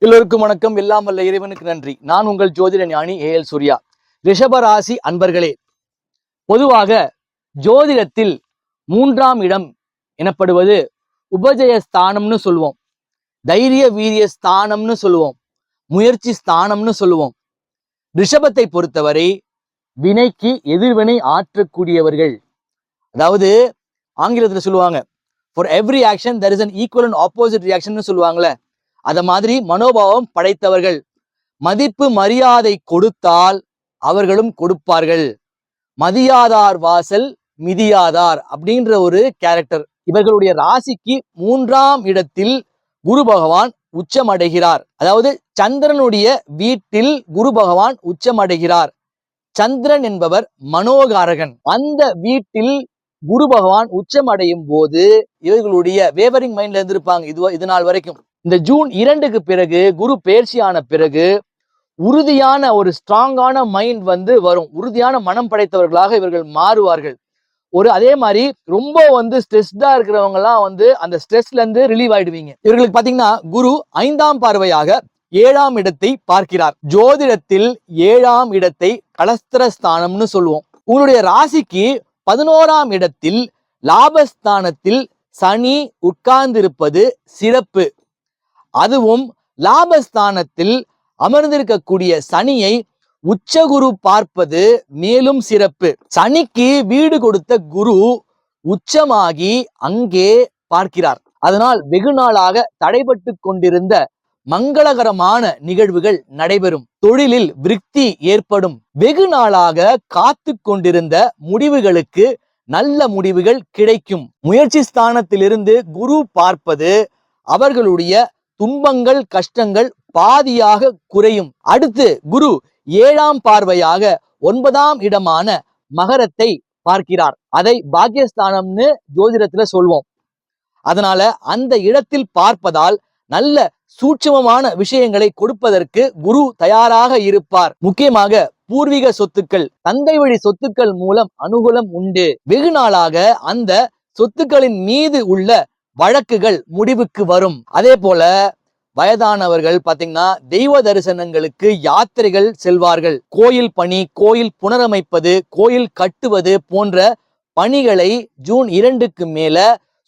எல்லோருக்கும் வணக்கம். எல்லாம் வல்ல இறைவனுக்கு நன்றி. நான் உங்கள் ஜோதிட ஞானி ஏஎல் சூர்யா. ரிஷபராசி அன்பர்களே, பொதுவாக ஜோதிடத்தில் 3ஆம் இடம் எனப்படுவது உபஜய ஸ்தானம்னு சொல்லுவோம், தைரிய வீரிய ஸ்தானம்னு சொல்லுவோம், முயற்சி ஸ்தானம்னு சொல்லுவோம். ரிஷபத்தை பொறுத்தவரை வினைக்கு எதிர்வினை ஆற்றக்கூடியவர்கள். அதாவது ஆங்கிலத்தில் சொல்லுவாங்க, for every action there is an equal and opposite reaction சொல்லுவாங்களே, அத மாதிரி மனோபாவம் படைத்தவர்கள். மதிப்பு மரியாதை கொடுத்தால் அவர்களும் கொடுப்பார்கள். மதியாதார் வாசல் மிதியாதார் அப்படின்ற ஒரு கேரக்டர். இவர்களுடைய ராசிக்கு 3ஆம் இடத்தில் குரு பகவான் உச்சமடைகிறார். அதாவது சந்திரனுடைய வீட்டில் குரு பகவான் உச்சமடைகிறார். சந்திரன் என்பவர் மனோகாரகன். அந்த வீட்டில் குரு பகவான் உச்சமடையும் போது இவர்களுடைய வேவரிங் மைண்ட்ல இருந்திருப்பாங்க இது நாள் வரைக்கும். இந்த ஜூன் 2க்கு பிறகு குரு பெயர்ச்சியான பிறகு உறுதியான ஒரு ஸ்ட்ராங்கான மைண்ட் வரும். உறுதியான மனம் படைத்தவர்களாக இவர்கள் மாறுவார்கள். அதே மாதிரி ரொம்ப ஸ்ட்ரெஸ்டா இருக்கிறவங்க எல்லாம் அந்த ஸ்ட்ரெஸ்ல இருந்து ரிலீவ் ஆயிடுவீங்க. இவர்களுக்கு பாத்தீங்கன்னா குரு 5ஆம் பார்வையாக 7ஆம் இடத்தை பார்க்கிறார். ஜோதிடத்தில் 7ஆம் இடத்தை கலஸ்திரஸ்தானம்னு சொல்லுவோம். உங்களுடைய ராசிக்கு 11ஆம் இடத்தில் லாபஸ்தானத்தில் சனி உட்கார்ந்திருப்பது சிறப்பு. அதுவும் லாபஸ்தானத்தில் அமர்ந்திருக்கக்கூடிய சனியை உச்சகுரு பார்ப்பது மேலும் சிறப்பு. சனிக்கு வீடு கொடுத்த குரு உச்சமாகி அங்கே பார்க்கிறார். அதனால் வெகு நாளாக தடைபட்டு கொண்டிருந்த மங்களகரமான நிகழ்வுகள் நடைபெறும். தொழிலில் விருத்தி ஏற்படும். வெகு நாளாக காத்து கொண்டிருந்த முடிவுகளுக்கு நல்ல முடிவுகள் கிடைக்கும். முயற்சி ஸ்தானத்திலிருந்து குரு பார்ப்பது அவர்களுடைய துன்பங்கள் கஷ்டங்கள் பாதியாக குறையும். அடுத்து குரு 7ஆம் பார்வையாக 9ஆம் இடமான மகரத்தை பார்க்கிறார். அதை பாக்கியஸ்தானம்னு ஜோதிடத்துல சொல்வோம். அதனால அந்த இடத்தில் பார்ப்பதால் நல்ல சூட்சமமான விஷயங்களை கொடுப்பதற்கு குரு தயாராக இருப்பார். முக்கியமாக பூர்வீக சொத்துக்கள், தந்தை வழி சொத்துக்கள் மூலம் அனுகூலம் உண்டு. வெகு நாளாக அந்த சொத்துக்களின் மீது உள்ள வழக்குகள் முடிவுக்கு வரும். அதே போல வயதானவர்கள் பாத்தீங்கன்னா தெய்வ தரிசனங்களுக்கு யாத்திரைகள் செல்வார்கள். கோயில் பணி, கோயில் புனரமைப்பது, கோயில் கட்டுவது போன்ற பணிகளை ஜூன் 2க்கு மேல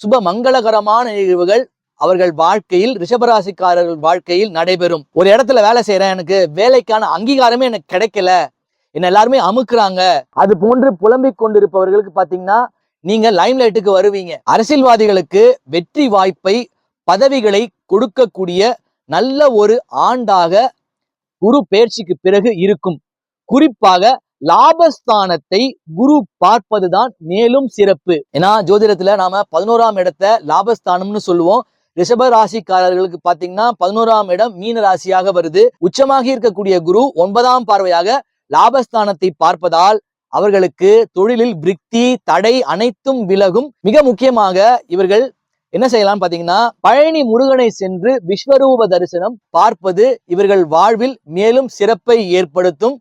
சுப மங்களகரமான நிகழ்வுகள் அவர்கள் வாழ்க்கையில், ரிஷபராசிக்காரர்கள் வாழ்க்கையில் நடைபெறும். ஒரு இடத்துல வேலை செய்யறேன், எனக்கு வேலைக்கான அங்கீகாரமே எனக்கு கிடைக்கல, என்ன எல்லாருமே அமுக்குறாங்க, அது போன்று புலம்பிக் கொண்டிருப்பவர்களுக்கு பாத்தீங்கன்னா நீங்க லைம்லைட்டுக்கு வருவீங்க. அரசியல்வாதிகளுக்கு வெற்றி வாய்ப்பை, பதவிகளை கொடுக்கக்கூடிய நல்ல ஒரு ஆண்டாக குரு பெயர்ச்சிக்கு பிறகு இருக்கும். குறிப்பாக லாபஸ்தானத்தை குரு பார்ப்பதுதான் மேலும் சிறப்பு. ஏன்னா ஜோதிடத்துல நாம 11ஆம் இடத்தை லாபஸ்தானம்னு சொல்லுவோம். ரிஷப ராசிக்காரர்களுக்கு பாத்தீங்கன்னா 11ஆம் இடம் மீன ராசியாக வருது. உச்சமாக இருக்கக்கூடிய குரு 9ஆம் பார்வையாக லாபஸ்தானத்தை பார்ப்பதால் அவர்களுக்கு தொழிலில் விருத்தி, தடை அனைத்தும் விலகும். மிக முக்கியமாக இவர்கள் என்ன செய்யலாம் பாத்தீங்கன்னா, பழனி முருகனை சென்று விஸ்வரூப தரிசனம் பார்ப்பது இவர்கள் வாழ்வில் மேலும் சிறப்பை ஏற்படுத்தும்.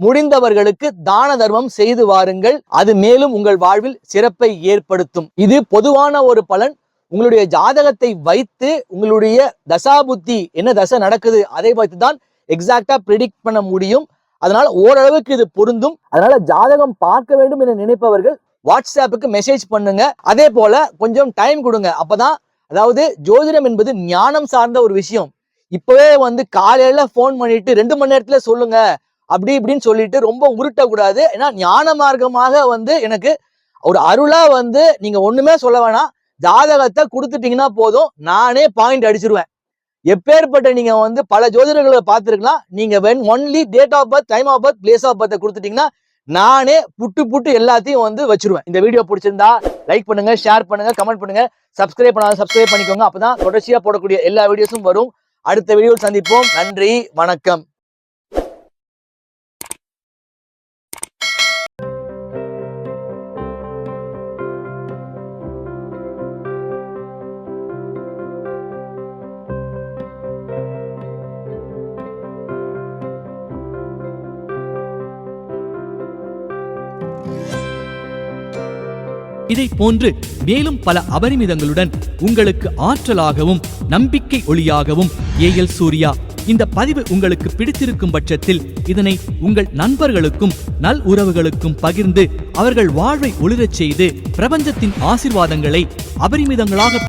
முடிந்தவர்களுக்கு தான தர்மம் செய்து வாருங்கள், அது மேலும் உங்கள் வாழ்வில் சிறப்பை ஏற்படுத்தும். இது பொதுவான ஒரு பலன். உங்களுடைய ஜாதகத்தை வைத்து உங்களுடைய தசாபுத்தி என்ன தசை நடக்குது அதை வைத்து தான் எக்ஸாக்டா ப்ரெடிக்ட் பண்ண முடியும். அதனால ஓரளவுக்கு இது பொருந்தும். அதனால ஜாதகம் பார்க்க வேண்டும் என நினைப்பவர்கள் வாட்ஸ்அப்புக்கு மெசேஜ் பண்ணுங்க. அதே போல கொஞ்சம் டைம் கொடுங்க. அப்பதான், அதாவது ஜோதிடம் என்பது ஞானம் சார்ந்த ஒரு விஷயம். இப்பவே காலையில போன் பண்ணிட்டு 2 மணி நேரத்துல சொல்லுங்க அப்படி இப்படின்னு சொல்லிட்டு ரொம்ப உருட்டக்கூடாது. ஏன்னா ஞான மார்க்கமாக எனக்கு ஒரு அருளா நீங்க ஒண்ணுமே சொல்ல வேணாம், ஜாதகத்தை கொடுத்துட்டீங்கன்னா போதும், நானே பாயிண்ட் அடிச்சிருவேன். எப்பேற்பட்ட நீங்க பல ஜோதிடர்களை பார்த்திருக்கலாம். நீங்க only date of birth, time of birth, place of birth கொடுத்துட்டீங்கன்னா நானே புட்டு எல்லாத்தையும் வச்சிருவேன். இந்த வீடியோ பிடிச்சிருந்தா லைக் பண்ணுங்க, ஷேர் பண்ணுங்க, கமெண்ட் பண்ணுங்க. சப்ஸ்கிரைப் பண்ணாத சப்ஸ்கிரைப் பண்ணிக்கோங்க. அப்பதான் தொடர்ச்சியா போடக்கூடிய எல்லா வீடியோஸும் வரும். அடுத்த வீடியோவில் சந்திப்போம். நன்றி, வணக்கம். இதை போன்று மேலும் பல அபரிமிதங்களுடன் உங்களுக்கு ஆற்றலாகவும் நம்பிக்கை ஒளியாகவும் ஏஎல் சூர்யா இந்த பதிவு உங்களுக்கு பிடித்திருக்கும் பட்சத்தில் இதனை உங்கள் நண்பர்களுக்கும் நல் உறவுகளுக்கும் பகிர்ந்து அவர்கள் வாழ்வை ஒளிரச் செய்து பிரபஞ்சத்தின் ஆசீர்வாதங்களை அபரிமிதங்களாக